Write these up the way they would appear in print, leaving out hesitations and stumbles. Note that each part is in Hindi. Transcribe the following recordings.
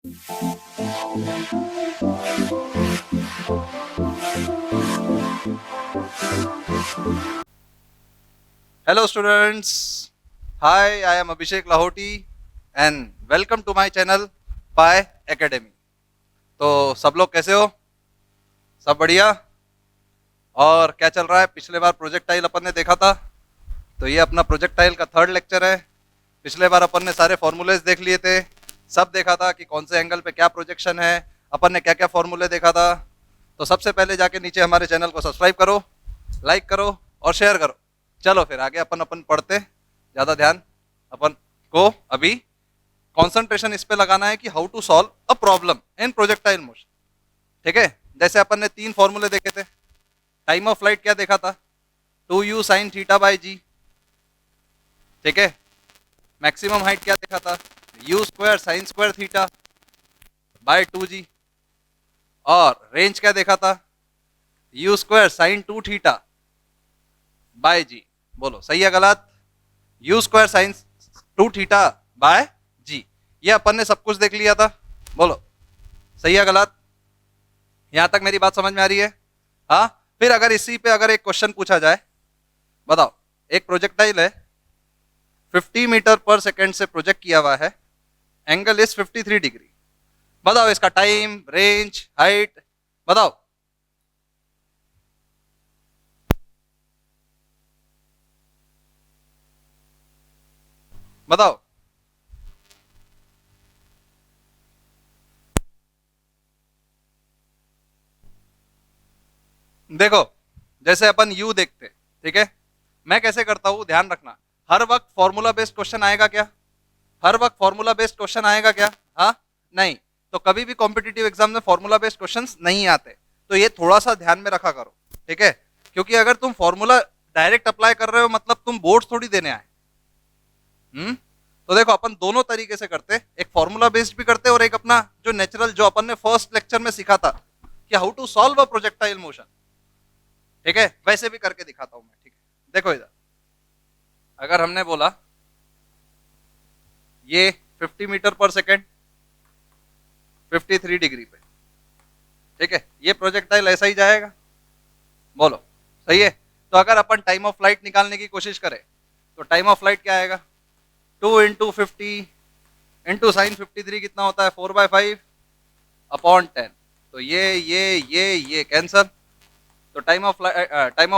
Hello students, hi, I am Abhishek Lahoti and welcome to my channel Pi Academy. तो सब लोग कैसे हो? सब बढ़िया? और क्या चल रहा है? पिछले बार प्रोजेक्टाइल अपन ने देखा था, तो ये अपना प्रोजेक्टाइल का थर्ड लेक्चर है। पिछले बार अपन ने सारे फॉर्मूलेज देख लिए थे, सब देखा था कि कौन से एंगल पे क्या प्रोजेक्शन है, अपन ने क्या क्या फॉर्मूले देखा था। तो सबसे पहले जाके नीचे हमारे चैनल को सब्सक्राइब करो, लाइक करो और शेयर करो। चलो फिर आगे अपन अपन पढ़ते, ज़्यादा ध्यान अपन को अभी कॉन्सेंट्रेशन इस पे लगाना है कि how to solve a problem in projectile motion. ठीक है, जैसे अपन ने 3 फॉर्मूले देखे थे। टाइम ऑफ फ्लाइट क्या देखा था? 2u साइन थीटा बाई जी। ठीक है, मैक्सिमम हाइट क्या देखा था? u square sine square theta by 2g। और रेंज क्या देखा था? u square sine 2 theta by g. बोलो सही है गलत? u square sine 2 theta by g, ये अपन ने सब कुछ देख लिया था। बोलो सही है गलत? यहां तक मेरी बात समझ में आ रही है? हाँ, फिर अगर इसी पे अगर एक क्वेश्चन पूछा जाए, बताओ एक प्रोजेक्टाइल है 50 मीटर पर सेकेंड से प्रोजेक्ट किया हुआ है, एंगल इज 53 डिग्री। बताओ इसका टाइम, रेंज, हाइट बताओ। बताओ देखो, जैसे अपन यू देखते, ठीक है, मैं कैसे करता हूं ध्यान रखना। हर वक्त फॉर्मूला बेस्ड क्वेश्चन आएगा क्या? हर वक्त फॉर्मूला बेस्ड क्वेश्चन आएगा क्या? हाँ नहीं, तो कभी भी कॉम्पिटिटिव एग्जाम में फॉर्मूला बेस्ड क्वेश्चंस नहीं आते, तो ये थोड़ा सा ध्यान में रखा करो। ठीक है, क्योंकि अगर तुम फॉर्मूला डायरेक्ट अप्लाई कर रहे हो मतलब तुम बोर्ड थोड़ी देने आए। तो देखो अपन दोनों तरीके से करते, एक फॉर्मूला बेस्ड भी करते और एक अपना जो नेचुरल, जो अपन ने फर्स्ट लेक्चर में सीखा था कि how to solve a projectile motion. ठीक है, वैसे भी करके दिखाता हूं मैं। ठीक है, देखो इधर अगर हमने बोला ये 50 मीटर पर सेकेंड 53 डिग्री पे, ठीक है, ये प्रोजेक्टाइल ऐसा ही जाएगा। बोलो सही है? तो अगर अपन टाइम ऑफ फ्लाइट निकालने की कोशिश करें तो टाइम ऑफ फ्लाइट क्या आएगा? 2 × 50 इंटू साइन 53 कितना होता है? 4/5 अपॉन 10। तो ये कैंसर। तो टाइम ऑफ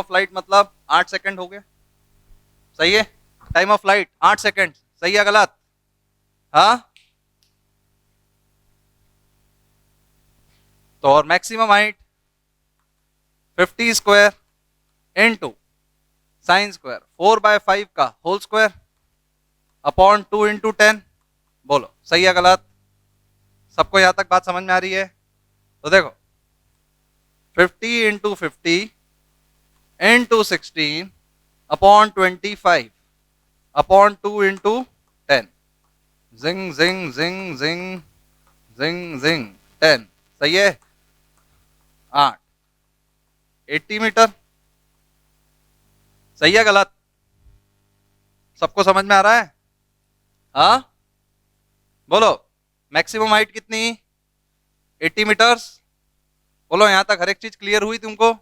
फ्लाइट मतलब 8 सेकंड हो गया। सही है? टाइम ऑफ फ्लाइट 8 सेकंड, सही है गलत? हाँ, तो और maximum height 50 square into sine square 4/5 का होल स्क्वायर अपॉन 2 × 10। बोलो सही है गलत? सबको यहां तक बात समझ में आ रही है? तो देखो 50 × 50 × 16 अपॉन 25 अपॉन 2 × 10। जिंग जिंग जिंग जिंग जिंग जिंग 10। सही है? 8 80 मीटर। सही है गलत? सबको समझ में आ रहा है? हाँ बोलो, मैक्सिमम हाइट कितनी? 80 मीटर्स। बोलो यहां तक हर एक चीज क्लियर हुई तुमको?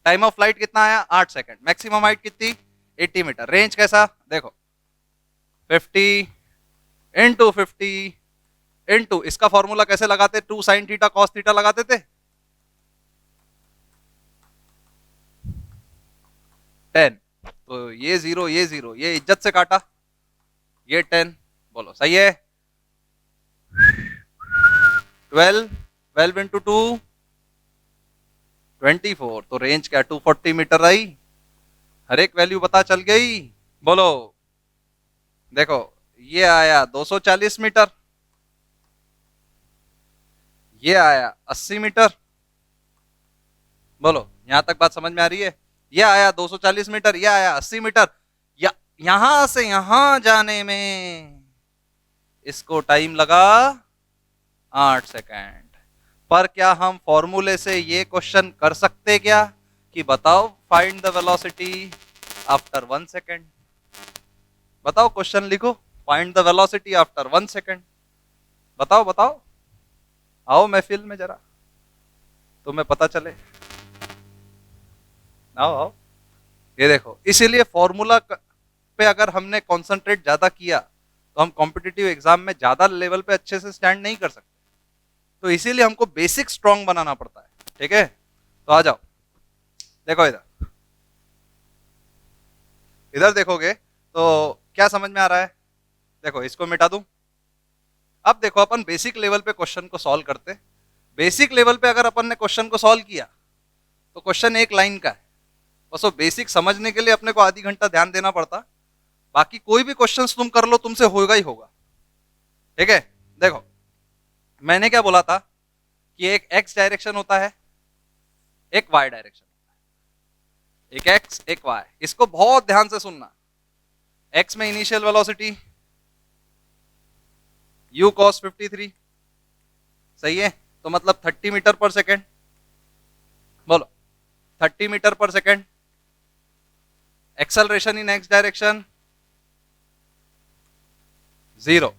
टाइम ऑफ फ्लाइट कितना आया? 8 सेकंड। मैक्सिमम हाइट कितनी? 80 मीटर। रेंज कैसा? देखो 50 × 50 इसका फॉर्मूला कैसे लगाते? 2 साइन थीटा कॉस थीटा लगाते थे। 10, तो ये 0 ये 0, ये इज्जत से काटा, ये 10। बोलो सही है? 12 12 × 2 24। तो रेंज क्या? 240 मीटर आई। हर एक वैल्यू पता चल गई। बोलो देखो, ये आया 240 मीटर, ये आया 80 मीटर। बोलो यहां तक बात समझ में आ रही है? ये आया 240 मीटर, ये आया 80 मीटर। या यहां से यहां जाने में इसको टाइम लगा 8 सेकंड। पर क्या हम फॉर्मूले से ये क्वेश्चन कर सकते क्या कि बताओ find the velocity after 1 second? बताओ, क्वेश्चन लिखो, find the velocity after 1 second. बताओ बताओ। आओ महफिल में जरा, तुम्हें पता चले। आओ आओ। ये देखो, इसीलिए फॉर्मूला पे अगर हमने कंसंट्रेट ज्यादा किया तो हम कॉम्पिटिटिव एग्जाम में ज्यादा लेवल पे अच्छे से स्टैंड नहीं कर सकते। तो इसीलिए हमको बेसिक स्ट्रांग बनाना पड़ता है। ठीक है, तो आ जाओ। देखो इधर, इधर देखोगे तो क्या समझ में आ रहा है? देखो इसको मिटा दूं। अब देखो, अपन बेसिक लेवल पे क्वेश्चन को सॉल्व करते। बेसिक लेवल पे अगर अपन ने क्वेश्चन को सॉल्व किया तो क्वेश्चन एक लाइन का है, बस वो बेसिक समझने के लिए अपने को आधी घंटा ध्यान देना पड़ता। बाकी कोई भी क्वेश्चन तुम कर लो, तुमसे होगा ही होगा। ठीक है, देखो मैंने क्या बोला था कि एक एक्स डायरेक्शन होता है, एक वाई डायरेक्शन होता है, एक एक्स एक वाई। इसको बहुत ध्यान से सुनना। एक्स में इनिशियल वेलोसिटी u cos 53, सही है, तो मतलब 30 मीटर पर सेकेंड। बोलो 30 मीटर पर second. Acceleration in x direction 0,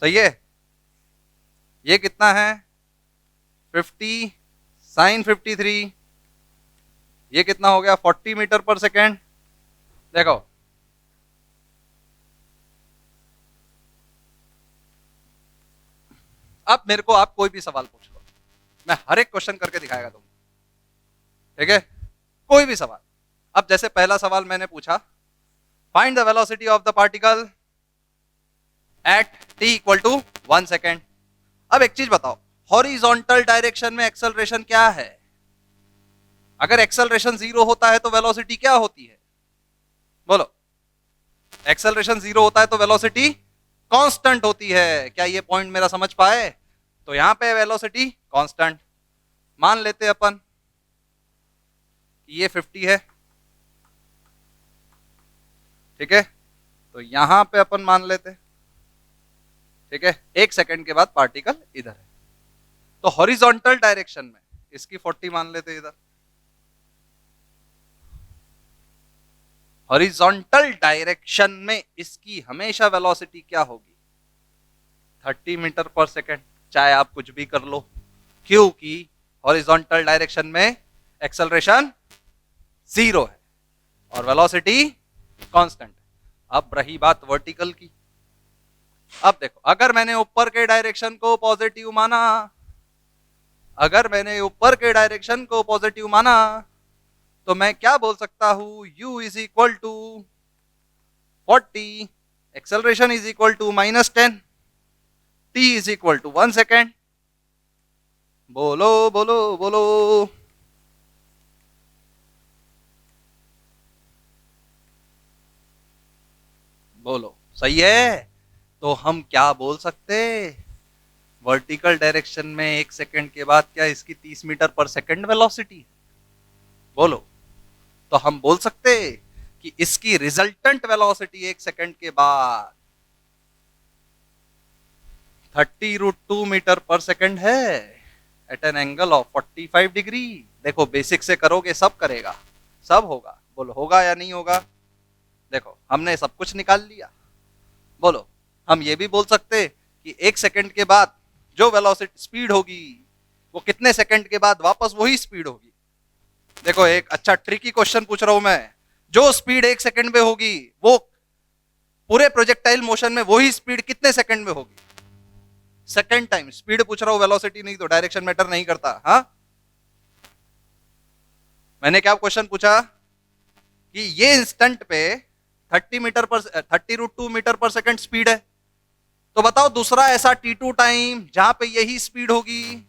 सही है। ये कितना है? 50 साइन 53, ये कितना हो गया? 40 मीटर पर सेकेंड। देखो अब मेरे को आप कोई भी सवाल पूछ लो, मैं हर एक क्वेश्चन करके दिखाएगा तुमको। ठीक है, कोई भी सवाल। अब जैसे पहला सवाल मैंने पूछा, find the velocity of the particle at t equal to 1 second. अब एक चीज बताओ, हॉरिजॉन्टल डायरेक्शन में एक्सेलरेशन क्या है? अगर एक्सेलरेशन 0 होता है तो वेलोसिटी क्या होती है? बोलो, एक्सेलरेशन 0 होता है तो वेलोसिटी कांस्टेंट होती है। क्या ये पॉइंट मेरा समझ पाए? तो यहां पे वेलोसिटी कांस्टेंट मान लेते अपन कि ये 50 है। ठीक है, तो यहां पे अपन मान लेते। ठीक है, 1 सेकंड के बाद पार्टिकल इधर है, तो हॉरिजॉन्टल डायरेक्शन में इसकी 40 मान लेते इधर। हॉरिजॉन्टल डायरेक्शन में इसकी हमेशा वेलोसिटी क्या होगी? 30 मीटर पर सेकेंड, चाहे आप कुछ भी कर लो, क्योंकि हॉरिजॉन्टल डायरेक्शन में एक्सेलरेशन 0 है और वेलोसिटी कांस्टेंट है। अब रही बात वर्टिकल की। अब देखो, अगर मैंने ऊपर के डायरेक्शन को पॉजिटिव माना, अगर मैंने ऊपर के डायरेक्शन को पॉजिटिव माना, तो मैं क्या बोल सकता हूं? u is equal to 40, acceleration is equal to -10, t is equal to 1 second. बोलो बोलो बोलो। बोलो, सही है। तो हम क्या बोल सकते? वर्टिकल डायरेक्शन में 1 सेकेंड के बाद क्या इसकी 30 मीटर पर सेकेंड वेलोसिटी? बोलो, तो हम बोल सकते कि इसकी रिजल्टेंट वेलोसिटी 1 सेकेंड के बाद 30√2 मीटर पर सेकेंड है at an angle of 45 degree. देखो बेसिक से करोगे सब करेगा, सब होगा। बोलो होगा या नहीं होगा? देखो हमने सब कुछ निकाल लिया। बोलो, हम ये भी बोल सकते कि 1 सेकेंड के बाद जो वेलोसिटी स्पीड होगी वो कितने सेकेंड के बाद वापस वही स्पीड होगी। देखो एक अच्छा ट्रिकी क्वेश्चन पूछ रहा हूं मैं, जो स्पीड 1 सेकेंड में होगी वो पूरे प्रोजेक्टाइल मोशन में वही स्पीड कितने सेकेंड में होगी? सेकेंड टाइम स्पीड पूछ रहा हूं, वेलोसिटी नहीं, तो डायरेक्शन मैटर नहीं करता। हाँ, मैंने क्या क्वेश्चन पूछा कि ये इंस्टेंट पे 30√2 मीटर पर सेकेंड स्पीड है, तो बताओ दूसरा ऐसा t2 टाइम जहां पे यही स्पीड होगी।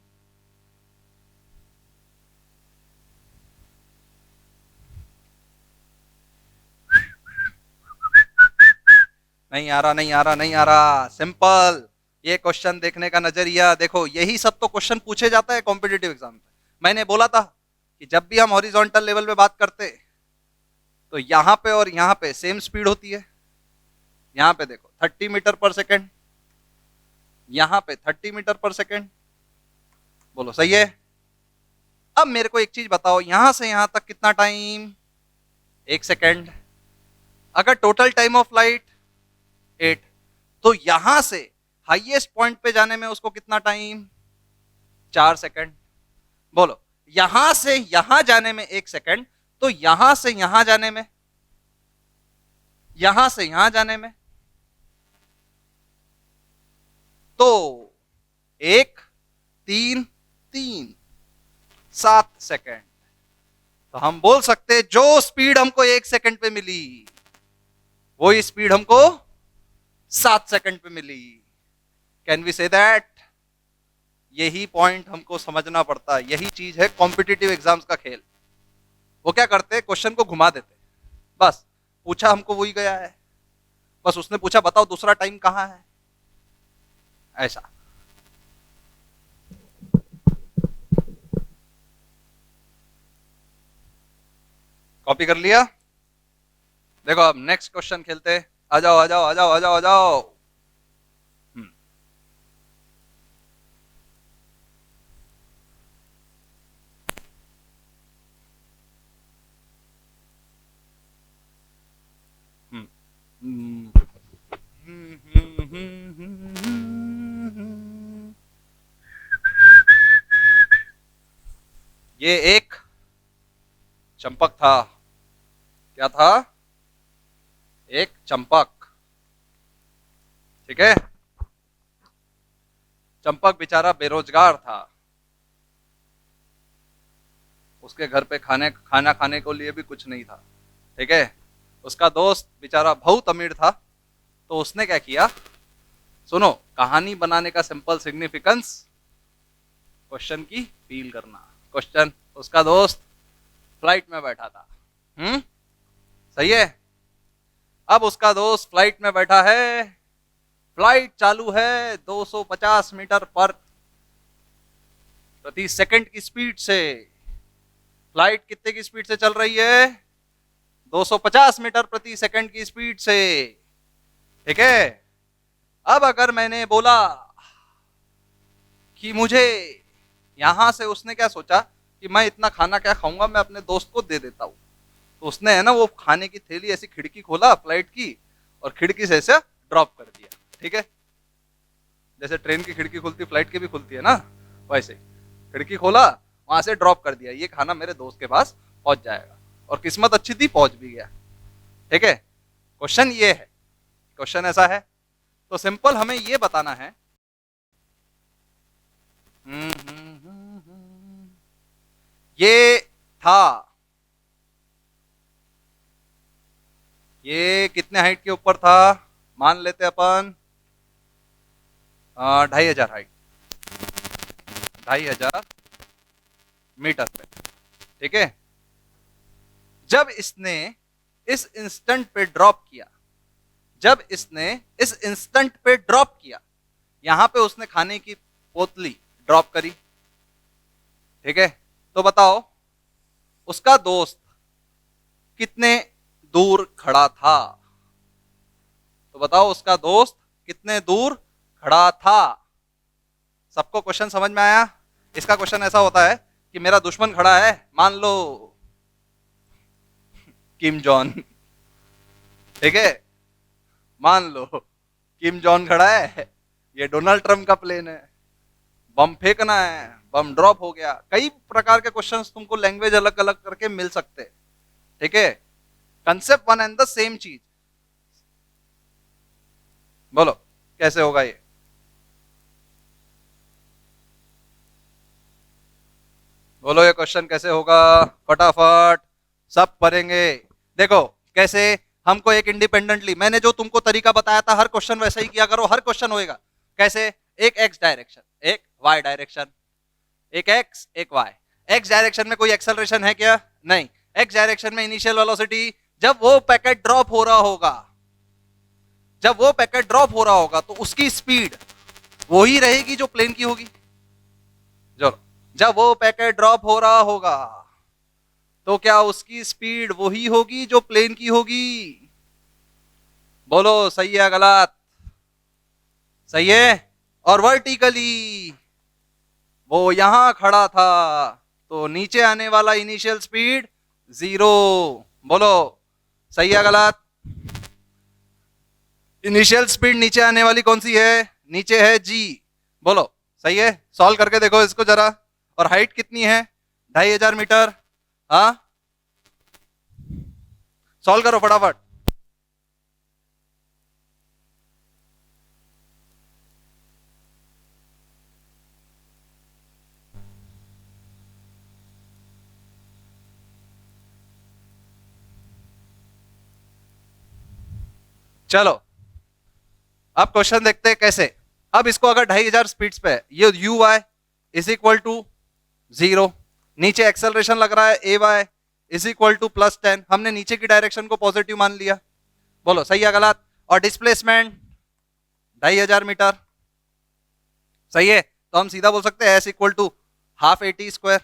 नहीं आ रहा, नहीं आ रहा, नहीं आ रहा। सिंपल, ये क्वेश्चन देखने का नजरिया देखो। यही सब तो क्वेश्चन पूछे जाता है कॉम्पिटिटिव एग्जाम में। मैंने बोला था कि जब भी हम हॉरिजॉन्टल लेवल पे बात करते तो यहां पे और यहां पे सेम स्पीड होती है। यहां पे देखो 30 मीटर पर सेकेंड, यहां पे 30 मीटर पर सेकेंड। बोलो सही है। अब मेरे को एक चीज बताओ, यहां से यहां तक कितना टाइम? 1 सेकेंड। अगर टोटल टाइम ऑफ लाइट 8, तो यहां से हाईएस्ट पॉइंट पे जाने में उसको कितना टाइम? 4 सेकंड। बोलो, यहां से यहां जाने में 1 सेकंड, तो यहां से यहां जाने में, यहां से यहां जाने में, तो 1 3 3 7 सेकंड। तो हम बोल सकते जो स्पीड हमको 1 सेकंड पे मिली, वही स्पीड हमको 7 सेकंड पे मिली। Can we say that? यही पॉइंट हमको समझना पड़ता है, यही चीज है कॉम्पिटिटिव एग्जाम्स का खेल। वो क्या करते हैं, क्वेश्चन को घुमा देते, बस पूछा हमको वही गया है, बस उसने पूछा बताओ दूसरा टाइम कहां है, ऐसा। कॉपी कर लिया? देखो अब नेक्स्ट क्वेश्चन खेलते। आ जाओ आ जाओ आ जाओ आ जाओ आ जाओ। ये एक चंपक था। क्या था? एक चंपक। ठीक है, चंपक बेचारा बेरोजगार था, उसके घर पे खाना खाने को लिए भी कुछ नहीं था। ठीक है, उसका दोस्त बेचारा बहुत अमीर था, तो उसने क्या किया, सुनो कहानी बनाने का सिंपल सिग्निफिकेंस, क्वेश्चन की फील करना। क्वेश्चन, उसका दोस्त फ्लाइट में बैठा था। सही है। अब उसका दोस्त फ्लाइट में बैठा है, फ्लाइट चालू है 250 मीटर पर प्रति सेकंड की स्पीड से। फ्लाइट कितने की स्पीड से चल रही है? 250 मीटर प्रति सेकंड की स्पीड से। ठीक है, अब अगर मैंने बोला कि मुझे यहां से, उसने क्या सोचा कि मैं इतना खाना क्या खाऊंगा, मैं अपने दोस्त को दे देता हूं। तो उसने है ना वो खाने की थैली ऐसी खिड़की खोला फ्लाइट की, और खिड़की से ऐसे ड्रॉप कर दिया। ठीक है, जैसे ट्रेन की खिड़की खुलती, फ्लाइट की भी खुलती है ना, वैसे खिड़की खोला, वहां से ड्रॉप कर दिया, ये खाना मेरे दोस्त के पास पहुंच जाएगा। और किस्मत अच्छी थी, पहुंच भी गया। ठीक है, क्वेश्चन ये है, क्वेश्चन ऐसा है। तो सिंपल हमें ये बताना है, ये था, ये कितने हाइट के ऊपर था, मान लेते अपन 2500 हाइट, 2500 मीटर पे। ठीक है, जब इसने इस इंस्टेंट पे ड्रॉप किया, जब इसने इस इंस्टेंट पे ड्रॉप किया, यहां पे उसने खाने की पोतली ड्रॉप करी। ठीक है, तो बताओ उसका दोस्त कितने दूर खड़ा था? तो बताओ उसका दोस्त कितने दूर खड़ा था? सबको क्वेश्चन समझ में आया? इसका क्वेश्चन ऐसा होता है कि मेरा दुश्मन खड़ा है, मान लो किम जॉन। ठीक है, मान लो किम जॉन खड़ा है, ये डोनाल्ड ट्रंप का प्लेन है, बम फेंकना है, बम ड्रॉप हो गया। कई प्रकार के क्वेश्चंस तुमको लैंग्वेज अलग अलग करके मिल सकते हैं। ठीक है, concept one and the same चीज। बोलो कैसे होगा ये? बोलो ये क्वेश्चन कैसे होगा, फटाफट सब पढ़ेंगे। देखो कैसे, हमको एक इंडिपेंडेंटली, मैंने जो तुमको तरीका बताया था, हर क्वेश्चन वैसा ही किया करो, हर क्वेश्चन होएगा। कैसे? एक एक्स डायरेक्शन, एक वाई डायरेक्शन, एक एक्स एक वाई। एक्स डायरेक्शन में कोई एक्सेलरेशन है क्या? नहीं। एक्स डायरेक्शन में इनिशियल वेलोसिटी, जब वो पैकेट ड्रॉप हो रहा होगा, जब वो पैकेट ड्रॉप हो रहा होगा, तो उसकी स्पीड वही रहेगी जो प्लेन की होगी। चलो, जब वो पैकेट ड्रॉप हो रहा होगा, तो क्या उसकी स्पीड वही होगी जो प्लेन की होगी? बोलो सही है गलत? सही है। और वर्टिकली वो यहां खड़ा था, तो नीचे आने वाला इनिशियल स्पीड 0। बोलो सही है गलत? इनिशियल स्पीड नीचे आने वाली कौन सी है? नीचे है जी। बोलो सही है, सॉल्व करके देखो इसको जरा। और हाइट कितनी है? 2500 मीटर। हाँ, सॉल्व करो फटाफट। चलो अब क्वेश्चन देखते हैं कैसे। अब इसको अगर 2500 स्पीड्स पे है, ये u y is equal to 0, नीचे एक्सेलरेशन लग रहा है a y is equal to +10, हमने नीचे की डायरेक्शन को पॉजिटिव मान लिया। बोलो सही है गलत? और डिस्प्लेसमेंट 2500 मीटर, सही है। तो हम सीधा बोल सकते हैं S equal to half AT²।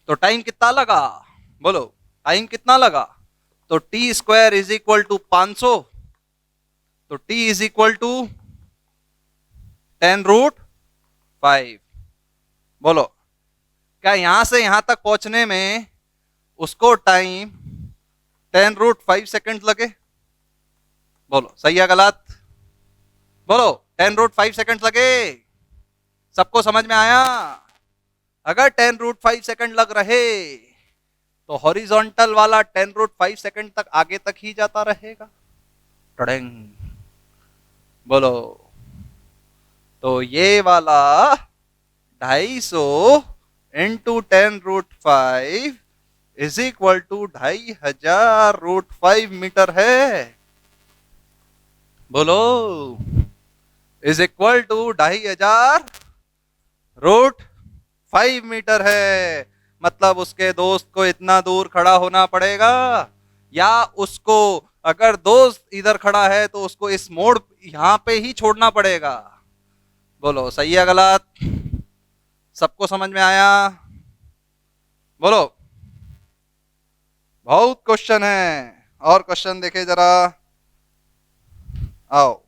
तो टाइम कितना लगा? बोलो टाइम कितना लगा? तो T² इज इक्वल टू 500, तो T इज इक्वल टू 10√5। बोलो क्या यहां से यहां तक पहुंचने में उसको टाइम 10√5 सेकेंड लगे? बोलो सही है गलत? बोलो 10√5 सेकेंड लगे? सबको समझ में आया? अगर 10√5 सेकेंड लग रहे तो हॉरिजॉन्टल वाला 10√5 सेकेंड तक आगे तक ही जाता रहेगा। टड़ेंग। बोलो तो ये वाला 250 into 10√5 is equal to 2500√5 metre है। बोलो इज इक्वल टू 2500√5 मीटर है। मतलब उसके दोस्त को इतना दूर खड़ा होना पड़ेगा, या उसको अगर दोस्त इधर खड़ा है तो उसको इस मोड़ यहां पे ही छोड़ना पड़ेगा। बोलो सही है गलत? सबको समझ में आया? बोलो बहुत क्वेश्चन है, और क्वेश्चन देखे जरा। आओ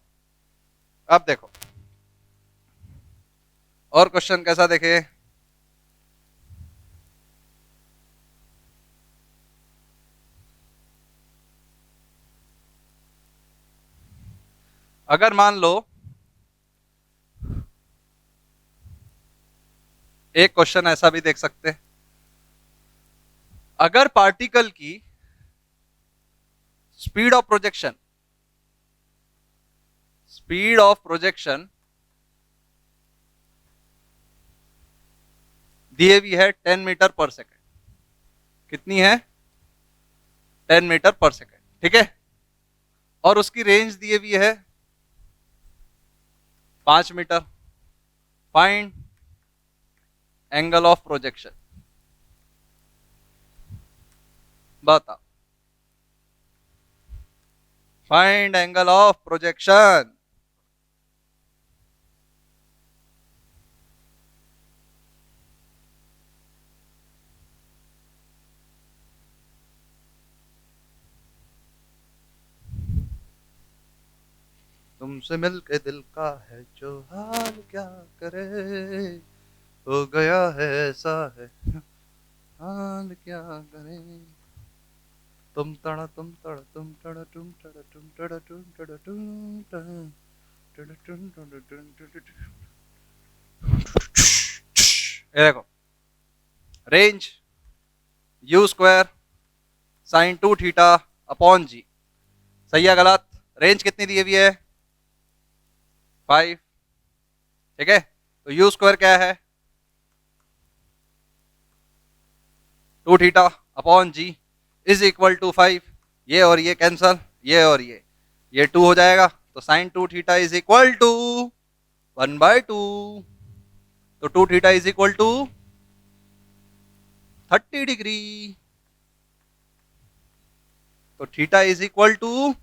अब देखो और क्वेश्चन कैसा देखे। अगर मान लो एक क्वेश्चन ऐसा भी देख सकते हैं, अगर पार्टिकल की स्पीड ऑफ प्रोजेक्शन दिए हुई है 10 मीटर पर सेकेंड। कितनी है? 10 मीटर पर सेकेंड, ठीक है। और उसकी रेंज दिए हुई है 5 metre. Find angle of projection. बताओ, फाइंड एंगल ऑफ प्रोजेक्शन। तुमसे मिलके दिल का है जो हाल, क्या करे हो गया है ऐसा है हाल, क्या करे। तुम तड़ा तुम तड़ा तुम तड़ा तुम तड़ा तुम तड़ा तुम तड़ा तुम तड़ा तुम तड़ा तुम। ये देखो रेंज U² sin2θ/g। सही है गलत? रेंज कितनी दी हुई है? 5, ठीक है। तो U² क्या है? 2θ/g is equal to 5। ये और ये कैंसल, ये और ये 2 हो जाएगा। तो sin2θ इज इक्वल टू 1/2। तो 2θ इज इक्वल टू 30 डिग्री। तो theta is equal to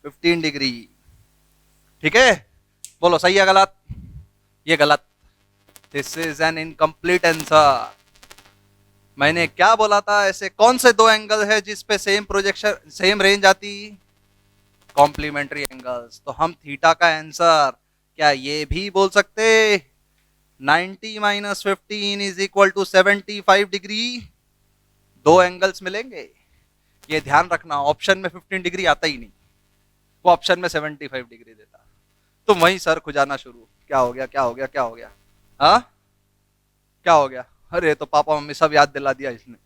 15 degree, ठीक है। बोलो सही है गलत? ये गलत। This is an incomplete answer. मैंने क्या बोला था? ऐसे कौन से दो एंगल है जिसपे सेम प्रोजेक्शन सेम रेंज आती? Complementary angles. तो हम थीटा का आंसर क्या ये भी बोल सकते? 90 - 15 इज इक्वल टू 75 डिग्री। दो एंगल्स मिलेंगे, ये ध्यान रखना। ऑप्शन में 15 डिग्री आता ही नहीं, वो ऑप्शन में 75 डिग्री देता। तो वहीं सर खुजाना शुरू। क्या हो गया, क्या हो गया, क्या हो गया? हाँ, क्या हो गया? अरे तो पापा मम्मी सब याद दिला दिया इसने।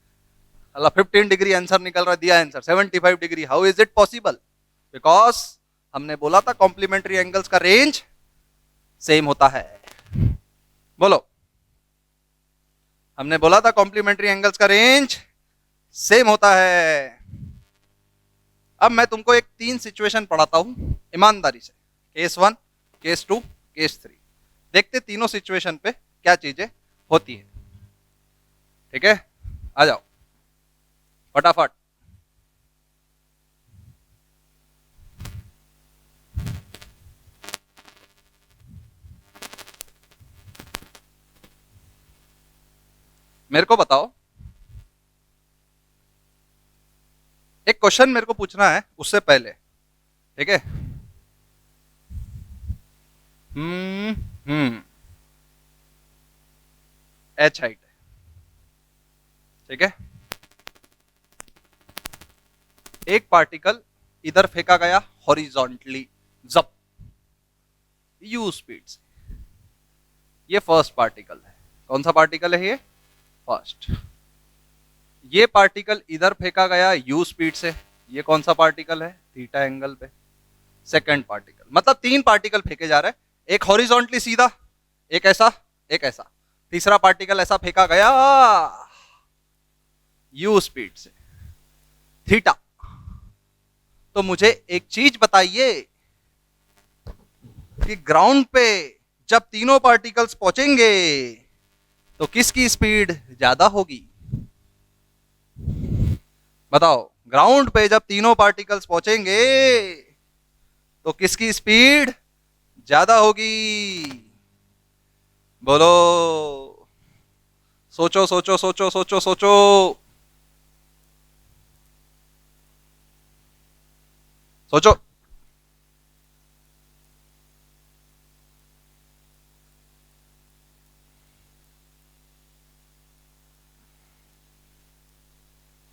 अल्लाह 15 डिग्री आंसर निकल रहा, दिया answer 75 degree. How is it possible? Because हमने बोला था कॉम्प्लीमेंट्री एंगल्स का रेंज सेम होता है। बोलो, हमने बोला था कॉम्प्लीमेंट्री एंगल्स का रेंज सेम होता है। अब मैं तुमको एक 3 सिचुएशन पढ़ाता हूं ईमानदारी से। Case 1, case 2, case 3। देखते तीनों सिचुएशन पे क्या चीजें होती है। ठीक है, आ जाओ फटाफट। मेरे को बताओ, एक क्वेश्चन मेरे को पूछना है उससे पहले। ठीक है, हम्म हम्म एच हाइट है। ठीक है, एक पार्टिकल इधर फेंका गया हॉरिजॉन्टली, जप, यू स्पीड से। ये फर्स्ट पार्टिकल है। कौन सा पार्टिकल है ये? फर्स्ट। ये पार्टिकल इधर फेंका गया यू स्पीड से। ये कौन सा पार्टिकल है? थीटा एंगल पे। सेकंड पार्टिकल, मतलब 3 पार्टिकल फेंके जा रहे हैं। एक हॉरिजॉन्टली सीधा, एक ऐसा, एक ऐसा। तीसरा पार्टिकल ऐसा फेंका गया यू स्पीड से, थीटा। तो मुझे एक चीज बताइए कि ग्राउंड पे जब तीनों पार्टिकल्स पहुंचेंगे तो किसकी स्पीड ज्यादा होगी? बताओ, ग्राउंड पे जब तीनों पार्टिकल्स पहुंचेंगे तो किसकी स्पीड ज्यादा होगी? बोलो, सोचो सोचो सोचो सोचो सोचो। सोचो।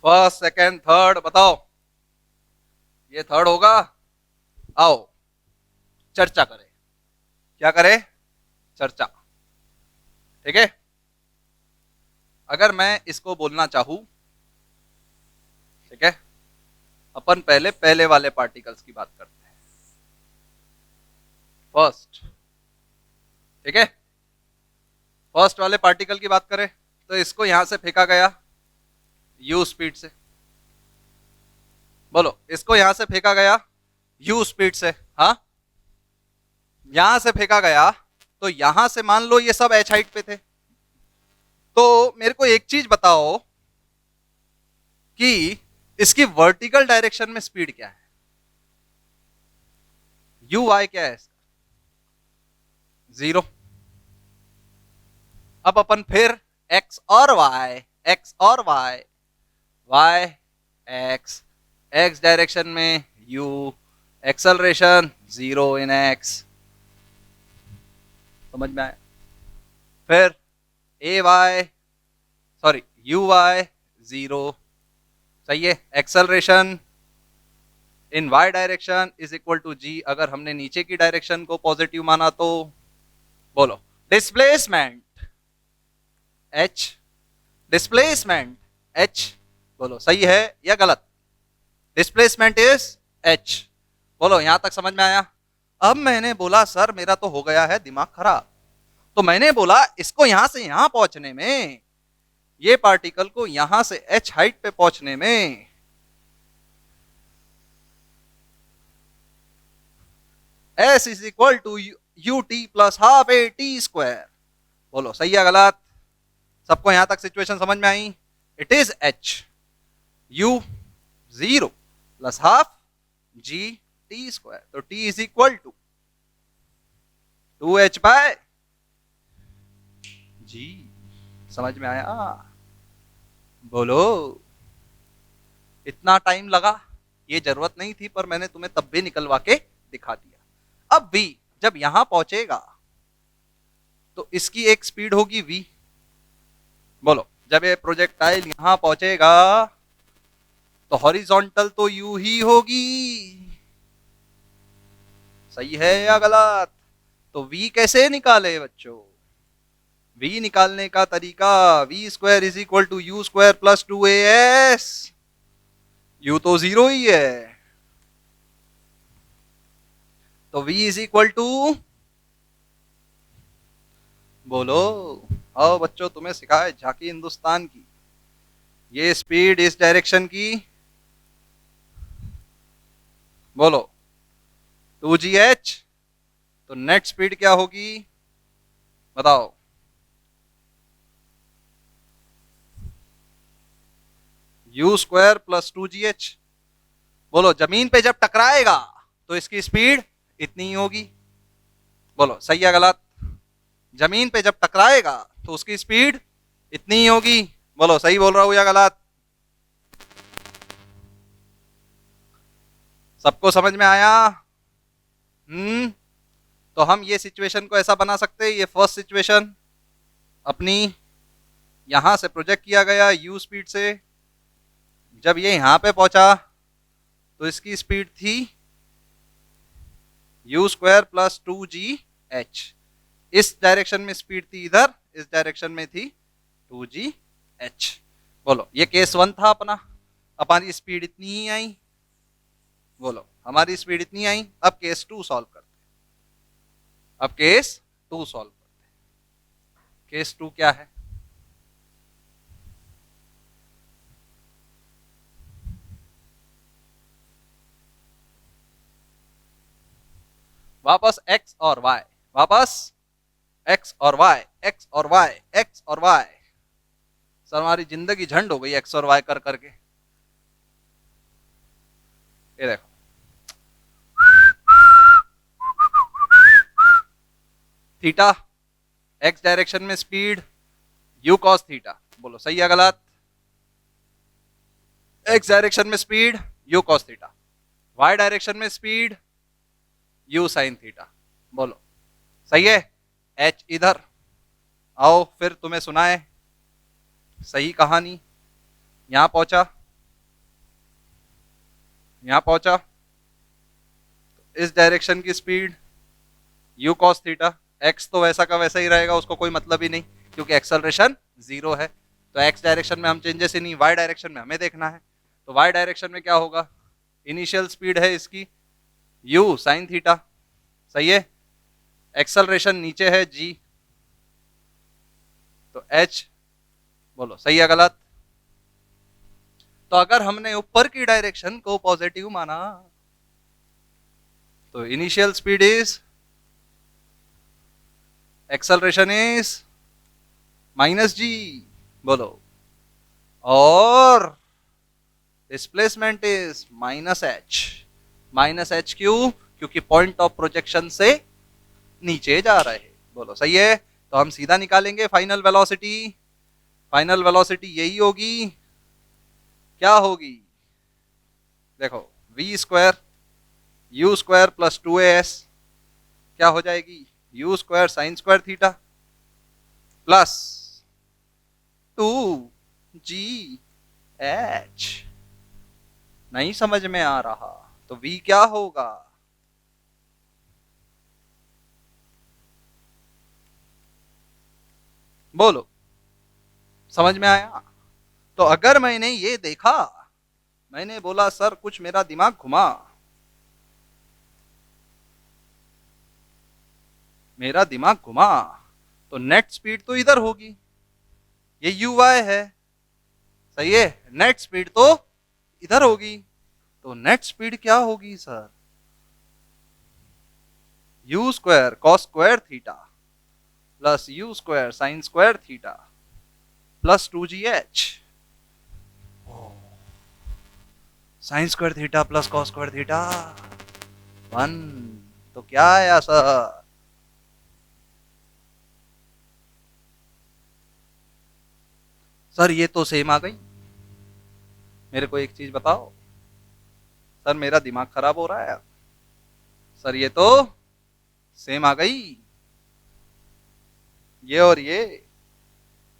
फर्स्ट, सेकंड, थर्ड, बताओ। ये थर्ड होगा। आओ चर्चा करें। क्या करें? चर्चा। ठीक है, अगर मैं इसको बोलना चाहूं, ठीक है, अपन पहले पहले वाले पार्टिकल्स की बात करते हैं। फर्स्ट, ठीक है, फर्स्ट वाले पार्टिकल की बात करें तो इसको यहां से फेंका गया यू स्पीड से। बोलो, इसको यहां से फेंका गया यू स्पीड से। हाँ, यहां से फेंका गया तो यहां से मान लो ये सब एच हाइट पे थे। तो मेरे को एक चीज बताओ कि इसकी वर्टिकल डायरेक्शन में स्पीड क्या है? यू वाई क्या है इसका? 0। अब अपन फिर एक्स और वाई, एक्स और y, y x, x direction में यू, एक्सेलरेशन 0 इन एक्स। समझ में आया? फिर a y, sorry u y 0। सही है। Acceleration in y direction is equal to g. अगर हमने नीचे की डायरेक्शन को पॉजिटिव माना तो बोलो, डिस्प्लेसमेंट एच, डिस्प्लेसमेंट एच। बोलो सही है या गलत? Displacement is H. बोलो, यहां तक समझ में आया? अब मैंने बोला सर मेरा तो हो गया है दिमाग खराब। तो मैंने बोला इसको यहां से यहां पहुंचने में, ये पार्टिकल को यहां से एच हाइट पे पहुंचने में s is equal to u t plus half a t square. बोलो सही है गलत? सबको यहां तक सिचुएशन समझ में आई? It is h u 0 plus half g t square. तो t is equal to 2h by g. समझ में आया? बोलो, इतना टाइम लगा, ये जरूरत नहीं थी, पर मैंने तुम्हें तब भी निकलवा के दिखा दिया। अब v जब यहां पहुंचेगा तो इसकी एक स्पीड होगी v। बोलो, जब ये प्रोजेक्टाइल यहां पहुंचेगा तो हॉरिजॉन्टल तो यू ही होगी। सही है या गलत? तो v कैसे निकाले बच्चों? v निकालने का तरीका, v square is equal to u square plus 2as। u तो 0 ही है, तो v इज इक्वल टू, बोलो। आओ बच्चों, तुम्हें सिखाए झांकी हिंदुस्तान की। ये स्पीड इस डायरेक्शन की, बोलो 2gh, तो नेट स्पीड क्या होगी बताओ? You square plus 2gh। बोलो, जमीन पे जब टकराएगा तो इसकी स्पीड इतनी ही होगी। बोलो सही है गलत? जमीन पे जब टकराएगा तो उसकी स्पीड इतनी ही होगी। बोलो सही बोल रहा हूं या गलत? सबको समझ में आया? तो हम ये सिचुएशन को ऐसा बना सकते हैं, ये फर्स्ट सिचुएशन अपनी यहां से प्रोजेक्ट किया गया u स्पीड से, जब ये यहां पे पहुंचा तो इसकी स्पीड थी u स्क्वायर प्लस 2gh। इस डायरेक्शन में स्पीड थी इधर, इस डायरेक्शन में थी 2gh। बोलो ये केस 1 था अपना, हमारी स्पीड इतनी ही आई। बोलो हमारी स्पीड इतनी आई। अब केस 2 सॉल्व करते हैं। अब केस 2 सॉल्व करते हैं। केस 2 क्या है? वापस x और y, वापस x और y, x और y, x और y। सर हमारी जिंदगी झंड हो गई x और y कर करके। ये देखो, थीटा, x डायरेक्शन में स्पीड u cos थीटा। बोलो सही है गलत? x डायरेक्शन में speed u cos theta, y direction में स्पीड u sin थीटा। बोलो सही है? h इधर आओ, फिर तुम्हें सुनाए सही कहानी। यहां पहुंचा, यहां पहुंचा, इस डायरेक्शन की speed u cos theta, x तो वैसा का वैसा ही रहेगा, उसको कोई मतलब ही नहीं क्योंकि एक्सेलरेशन 0 है। तो x डायरेक्शन में हम चेंजेस ही नहीं, y डायरेक्शन में हमें देखना है। तो y डायरेक्शन में क्या होगा? इनिशियल स्पीड है इसकी u sin थीटा, सही है? एक्सेलरेशन नीचे है g, तो h। बोलो सही है गलत? तो अगर हमने ऊपर की डायरेक्शन को पॉजिटिव माना तो initial speed is, acceleration is minus g. बोलो, और displacement is minus h. Minus h क्यों? क्योंकि पॉइंट ऑफ प्रोजेक्शन से नीचे जा रहे हैं। बोलो सही है? तो हम सीधा निकालेंगे फाइनल वेलोसिटी। फाइनल वेलोसिटी यही होगी, क्या होगी? देखो v square u square plus 2as क्या हो जाएगी? u square sine square theta plus 2gh। नहीं समझ में आ रहा तो v क्या होगा? बोलो समझ में आया? तो अगर मैंने ये देखा, मैंने बोला सर कुछ मेरा दिमाग घुमा, मेरा दिमाग घुमा, तो नेट स्पीड तो इधर होगी, ये uy है, सही है? नेट स्पीड तो इधर होगी, तो नेट स्पीड क्या होगी sir? u square cos square theta plus u square sine square theta plus 2gh। Sign square theta plus cos square theta 1। तो क्या आया सर? सर ये तो सेम आ गई। मेरे को एक चीज बताओ सर, मेरा दिमाग खराब हो रहा है सर, ये तो सेम आ गई। ये और ये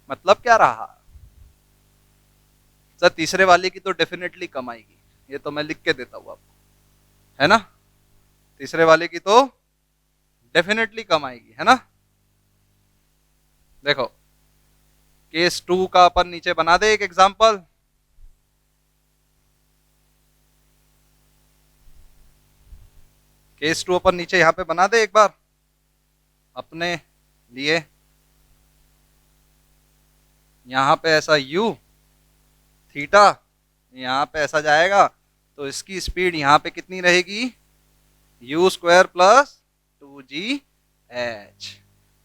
मतलब क्या रहा सर? तीसरे वाले की तो डेफिनेटली कम आएगी, ये तो मैं लिख के देता हूं आपको, है ना? तीसरे वाले की तो डेफिनेटली कम आएगी, है ना। देखो केस 2 का अपन नीचे बना दे एक एग्जांपल। केस 2 अपन नीचे यहां पे बना दे एक बार अपने लिए। यहां पे ऐसा u थीटा, यहां पे ऐसा जाएगा तो इसकी स्पीड यहां पे कितनी रहेगी, u square plus 2gh।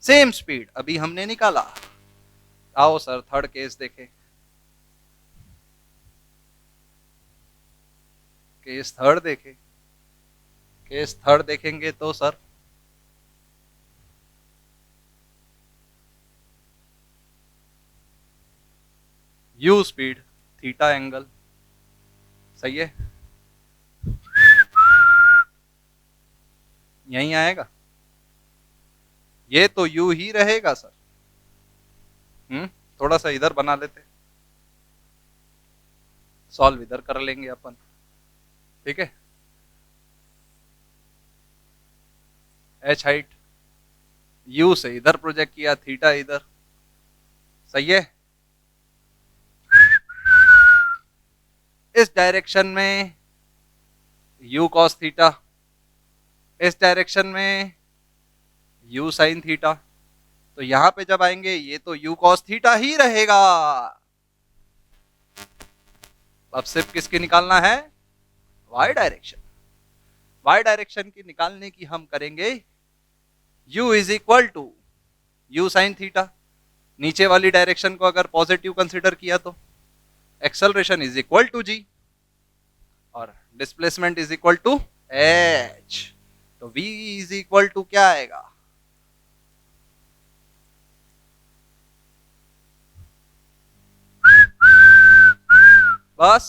Same speed अभी हमने निकाला। आओ सर थर्ड केस देखें। केस थर्ड देखें। केस थर्ड देखेंगे तो sir u speed theta angle, सही है, यही आएगा। ये तो u ही रहेगा सर। थोड़ा सा इधर बना लेते, सॉल्व इधर कर लेंगे अपन, ठीक है। h हाइट u से इधर प्रोजेक्ट किया, थीटा इधर, सही है। इस डायरेक्शन में u cos थीटा, इस डायरेक्शन में u sin थीटा, तो यहां पे जब आएंगे ये तो u cos थीटा ही रहेगा। अब सिर्फ किसकी निकालना है, y डायरेक्शन। y डायरेक्शन की निकालने की हम करेंगे u is equal to u sin theta. नीचे वाली डायरेक्शन को अगर पॉजिटिव कंसिडर किया तो acceleration is equal to g और displacement is equal to h। तो v इज इक्वल टू क्या आएगा, बस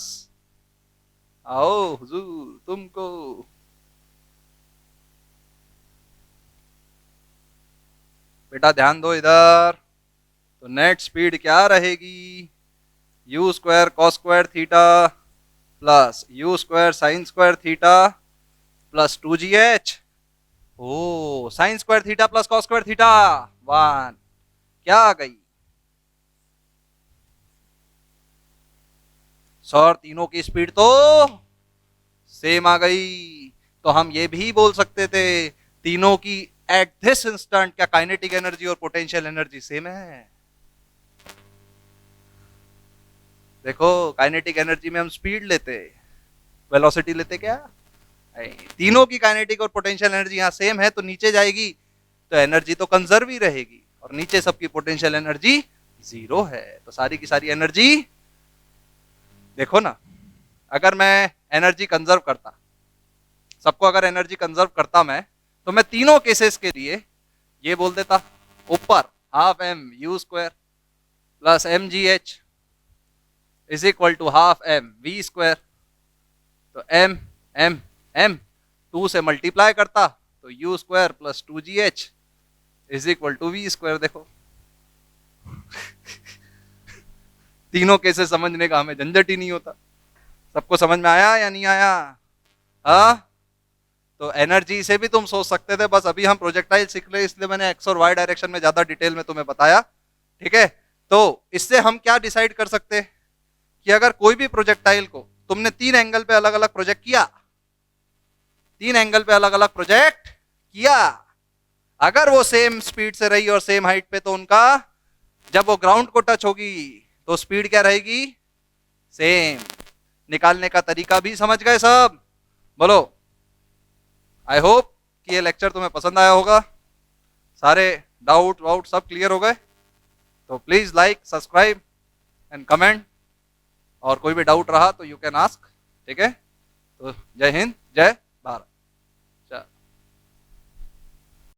आओ हुजूर तुमको। बेटा ध्यान दो इधर। तो नेट स्पीड क्या रहेगी, u square cos square theta plus u square sine square theta plus 2gh। Oh sine square theta plus cos square theta 1, क्या आ गई सर, तीनों की स्पीड तो सेम आ गई। तो हम ये भी बोल सकते थे तीनों की एट दिस इंस्टेंट क्या काइनेटिक एनर्जी और पोटेंशियल एनर्जी सेम है। देखो काइनेटिक एनर्जी में हम स्पीड लेते, वेलोसिटी लेते क्या, तीनों की काइनेटिक और पोटेंशियल एनर्जी यहाँ सेम है, तो नीचे जाएगी तो एनर्जी तो कंजर्व ही रहेगी और नीचे सबकी पोटेंशियल एनर्जी जीरो है। तो सारी की सारी एनर्जी, देखो ना, अगर मैं एनर्जी कंजर्व करता, सबको अगर एनर्जी कंजर्व करता मैं, तो मैं तीनों केसेस के लिए ये बोल देता ऊपर half m u square plus m g h is equal to half m v square. तो एम एम एम 2 से मल्टीप्लाई करता तो u square plus 2gh is equal to v square. देखो तीनों केसेस समझने का हमें झंझट ही नहीं होता। सबको समझ में आया या नहीं आया, हाँ। तो एनर्जी से भी तुम सोच सकते थे, बस अभी हम प्रोजेक्टाइल सीख रहे इसलिए मैंने एक्स और वाई डायरेक्शन में ज्यादा डिटेल में तुम्हें बताया, ठीक है। तो इससे हम क्या डिसाइड कर सकते कि अगर कोई भी प्रोजेक्टाइल को तुमने 3 एंगल पे अलग अलग प्रोजेक्ट किया, 3 एंगल पे अलग अलग प्रोजेक्ट किया, अगर वो सेम स्पीड से रही और सेम हाइट पे, तो उनका जब वो ग्राउंड को टच होगी तो स्पीड क्या रहेगी, सेम। निकालने का तरीका भी समझ गए सब, बोलो। आई होप कि ये लेक्चर तुम्हें पसंद आया होगा, सारे डाउट वाउट सब क्लियर हो गए। तो please like subscribe and comment, और कोई भी डाउट रहा तो यू कैन आस्क, ठीक है। तो जय हिंद, जय